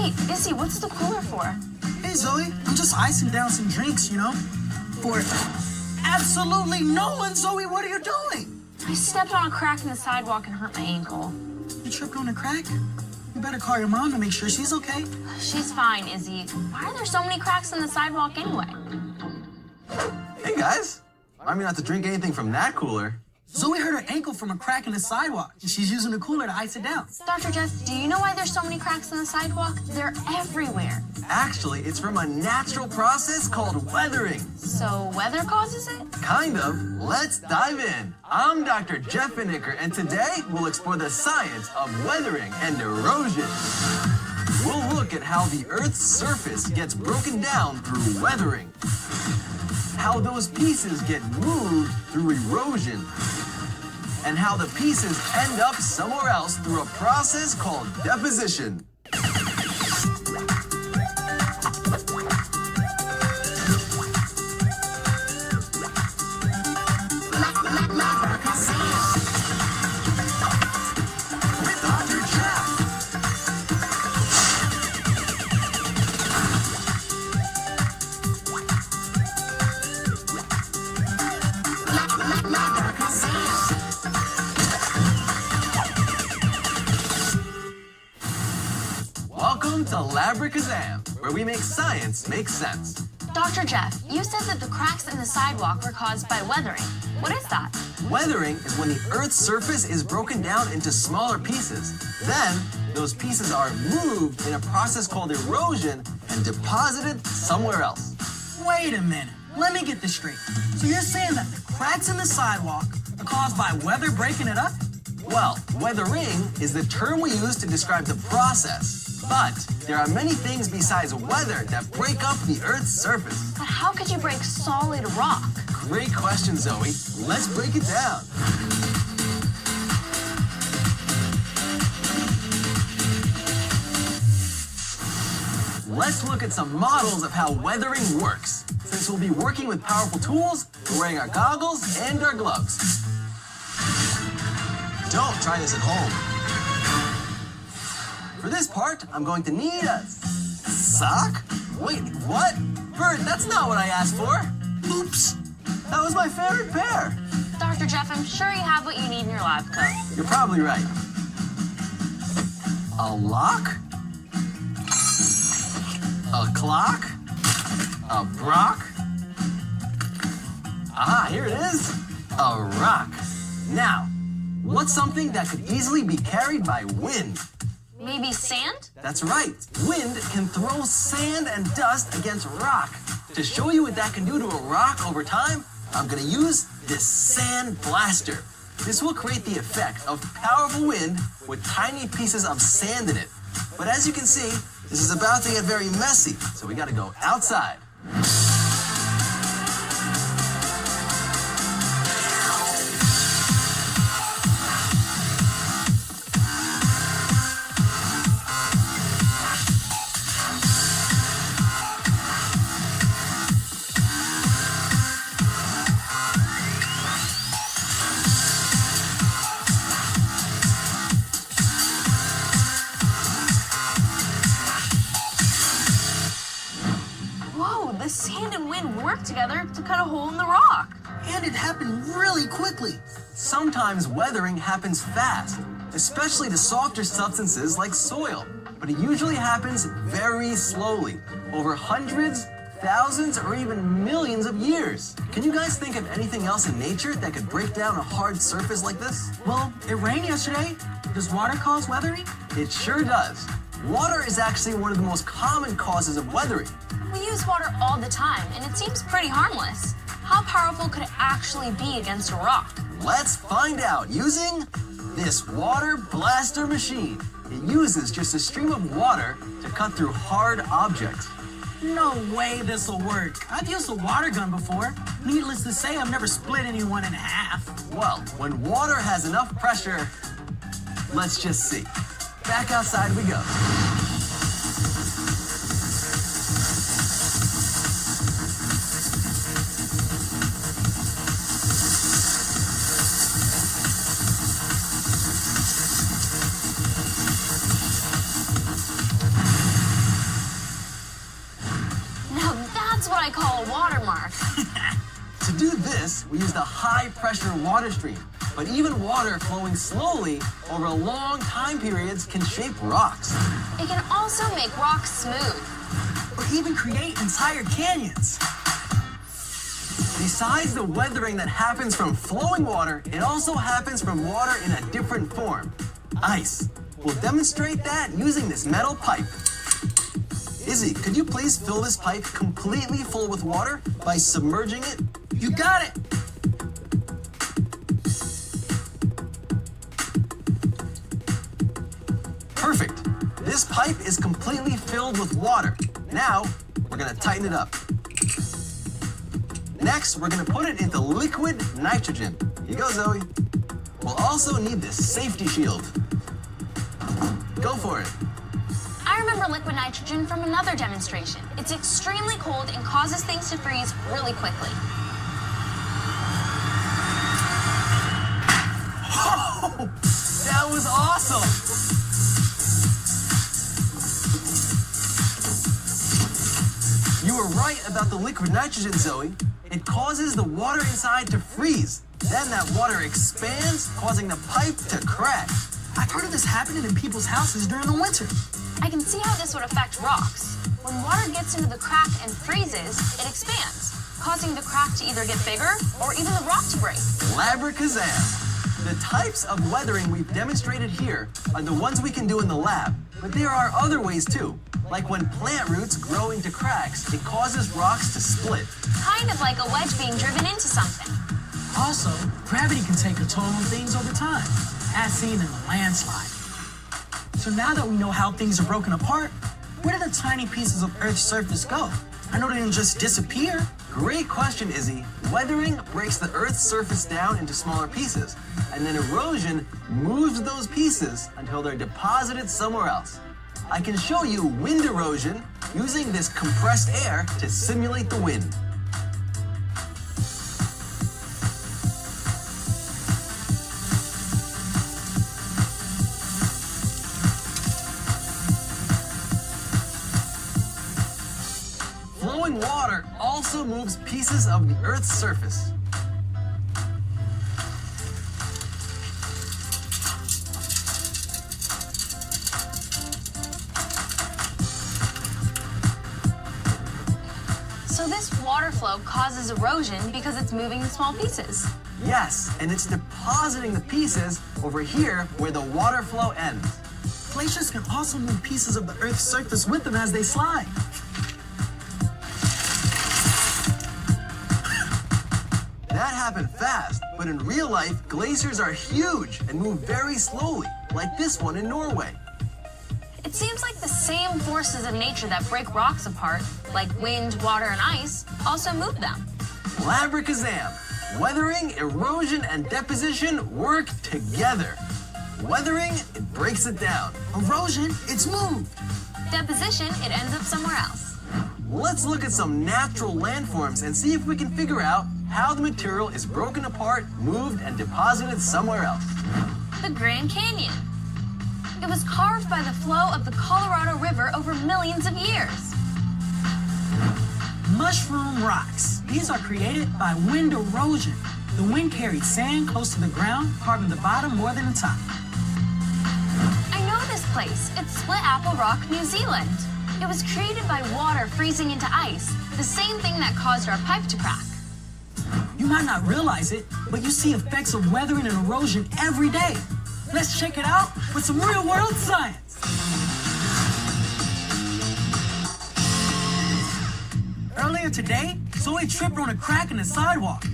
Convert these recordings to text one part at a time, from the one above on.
Hey, Izzy, what's the cooler for? Hey, Zoe, I'm just icing down some drinks, for absolutely no one. Zoe, what are you doing? I stepped on a crack in the sidewalk and hurt my ankle. You tripped on a crack? You better call your mom to make sure she's okay. She's fine, Izzy. Why are there so many cracks in the sidewalk anyway? Hey, guys. Remind me not to drink anything from that cooler. Zoe hurt her ankle from a crack in the sidewalk, and she's using the cooler to ice it down. Dr. Jeff, do you know why there's so many cracks in the sidewalk? They're everywhere. Actually, it's from a natural process called weathering. So weather causes it? Kind of. Let's dive in. I'm Dr. Jeff Finnicker, and today we'll explore the science of weathering and erosion. We'll look at how the Earth's surface gets broken down through weathering, how those pieces get moved through erosion, and how the pieces end up somewhere else through a process called deposition. Welcome to Labracazam, where we make science make sense. Dr. Jeff, you said that the cracks in the sidewalk were caused by weathering. What is that? Weathering is when the Earth's surface is broken down into smaller pieces. Then, those pieces are moved in a process called erosion and deposited somewhere else. Wait a minute. Let me get this straight. So you're saying that the cracks in the sidewalk are caused by weather breaking it up? Well, weathering is the term we use to describe the process. But there are many things besides weather that break up the Earth's surface. But how could you break solid rock? Great question, Zoe. Let's break it down. Let's look at some models of how weathering works. Since we'll be working with powerful tools, we're wearing our goggles and our gloves. Don't try this at home. For this part, I'm going to need a sock? Wait, what? Bert, that's not what I asked for. Oops. That was my favorite pair. Dr. Jeff, I'm sure you have what you need in your lab coat. You're probably right. A lock? A clock? A brock? Ah, here it is. A rock. Now, what's something that could easily be carried by wind? Maybe sand? That's right. Wind can throw sand and dust against rock. To show you what that can do to a rock over time, I'm going to use this sand blaster. This will create the effect of powerful wind with tiny pieces of sand in it. But as you can see, this is about to get very messy, so we got to go outside. The sand and wind work together to cut a hole in the rock. And it happened really quickly. Sometimes weathering happens fast, especially to softer substances like soil. But it usually happens very slowly, over hundreds, thousands, or even millions of years. Can you guys think of anything else in nature that could break down a hard surface like this? Well, it rained yesterday. Does water cause weathering? It sure does. Water is actually one of the most common causes of weathering. We use water all the time, and it seems pretty harmless. How powerful could it actually be against a rock? Let's find out using this water blaster machine. It uses just a stream of water to cut through hard objects. No way this'll work. I've used a water gun before. Needless to say, I've never split anyone in half. Well, when water has enough pressure, let's just see. Back outside we go. That's what I call a watermark. To do this, we used a high-pressure water stream. But even water flowing slowly over long time periods can shape rocks. It can also make rocks smooth. Or even create entire canyons. Besides the weathering that happens from flowing water, it also happens from water in a different form, ice. We'll demonstrate that using this metal pipe. Izzy, could you please fill this pipe completely full with water by submerging it? You got it. Perfect. This pipe is completely filled with water. Now, we're gonna tighten it up. Next, we're gonna put it into liquid nitrogen. Here you go, Zoe. We'll also need this safety shield. Go for it. I remember liquid nitrogen from another demonstration. It's extremely cold and causes things to freeze really quickly. Oh, that was awesome! You were right about the liquid nitrogen, Zoe. It causes the water inside to freeze. Then that water expands, causing the pipe to crack. I've heard of this happening in people's houses during the winter. I can see how this would affect rocks. When water gets into the crack and freezes, it expands, causing the crack to either get bigger or even the rock to break. Labracazam. The types of weathering we've demonstrated here are the ones we can do in the lab, but there are other ways too. Like when plant roots grow into cracks, it causes rocks to split. Kind of like a wedge being driven into something. Also, gravity can take a toll on things over time, as seen in a landslide. So now that we know how things are broken apart, where do the tiny pieces of Earth's surface go? I know they didn't just disappear. Great question, Izzy. Weathering breaks the Earth's surface down into smaller pieces, and then erosion moves those pieces until they're deposited somewhere else. I can show you wind erosion using this compressed air to simulate the wind. Flowing water also moves pieces of the Earth's surface. So this water flow causes erosion because it's moving the small pieces. Yes, and it's depositing the pieces over here where the water flow ends. Glaciers can also move pieces of the Earth's surface with them as they slide. That happened fast, but in real life, glaciers are huge and move very slowly, like this one in Norway. It seems like the same forces of nature that break rocks apart, like wind, water, and ice, also move them. Labracazam. Weathering, erosion, and deposition work together. Weathering, it breaks it down. Erosion, it's moved. Deposition, it ends up somewhere else. Let's look at some natural landforms and see if we can figure out how the material is broken apart, moved, and deposited somewhere else. The Grand Canyon. It was carved by the flow of the Colorado River over millions of years. Mushroom rocks. These are created by wind erosion. The wind carried sand close to the ground, carving the bottom more than the top. I know this place. It's Split Apple Rock, New Zealand. It was created by water freezing into ice, the same thing that caused our pipe to crack. You might not realize it, but you see effects of weathering and erosion every day. Let's check it out with some real-world science. Earlier today, Zoe tripped on a crack in the sidewalk.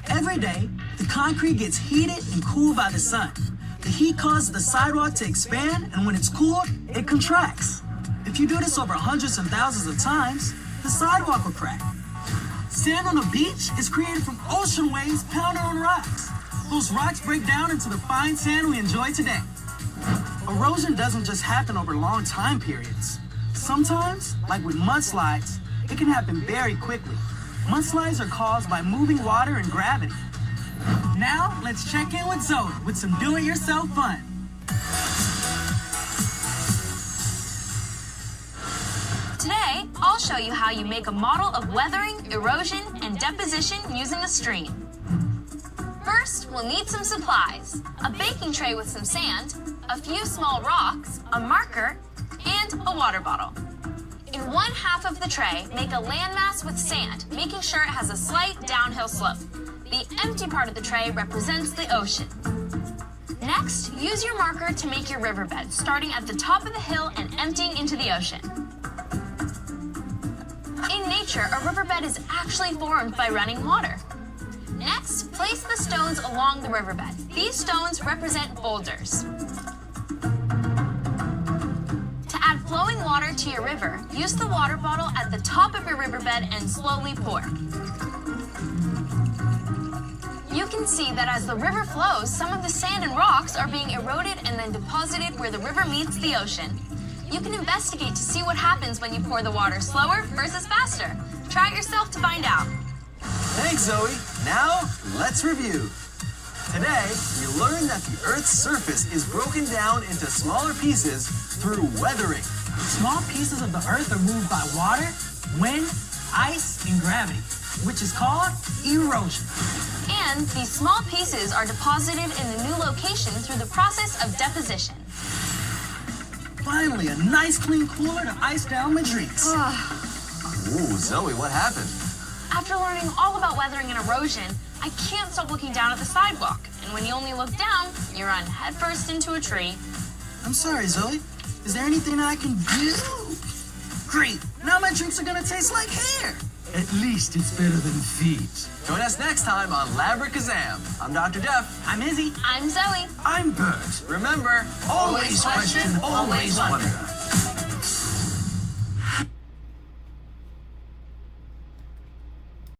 Every day, the concrete gets heated and cooled by the sun. The heat causes the sidewalk to expand, and when it's cooled, it contracts. If you do this over hundreds and thousands of times, the sidewalk will crack. Sand on a beach is created from ocean waves pounding on rocks. Those rocks break down into the fine sand we enjoy today. Erosion doesn't just happen over long time periods. Sometimes, like with mudslides, it can happen very quickly. Mudslides are caused by moving water and gravity. Now, let's check in with Zoe with some do-it-yourself fun. Today, I'll show you how you make a model of weathering, erosion, and deposition using a stream. First, we'll need some supplies: a baking tray with some sand, a few small rocks, a marker, and a water bottle. In one half of the tray, make a landmass with sand, making sure it has a slight downhill slope. The empty part of the tray represents the ocean. Next, use your marker to make your riverbed, starting at the top of the hill and emptying into the ocean. In nature, a riverbed is actually formed by running water. Next, place the stones along the riverbed. These stones represent boulders. To add flowing water to your river, use the water bottle at the top of your riverbed and slowly pour. You can see that as the river flows, some of the sand and rocks are being eroded and then deposited where the river meets the ocean. You can investigate to see what happens when you pour the water slower versus faster. Try it yourself to find out. Thanks, Zoe. Now, let's review. Today, we learned that the Earth's surface is broken down into smaller pieces through weathering. Small pieces of the Earth are moved by water, wind, ice, and gravity, which is called erosion. And these small pieces are deposited in the new location through the process of deposition. Finally, a nice clean cooler to ice down my drinks. Ooh, Zoe, what happened? After learning all about weathering and erosion, I can't stop looking down at the sidewalk. And when you only look down, you run headfirst into a tree. I'm sorry, Zoe. Is there anything that I can do? Great. Now my drinks are gonna taste like hair. At least it's better than feet. Join us next time on Labracazam. I'm Dr. Jeff. I'm Izzy. I'm Zoe. I'm Bert. Remember, Always question, always wonder.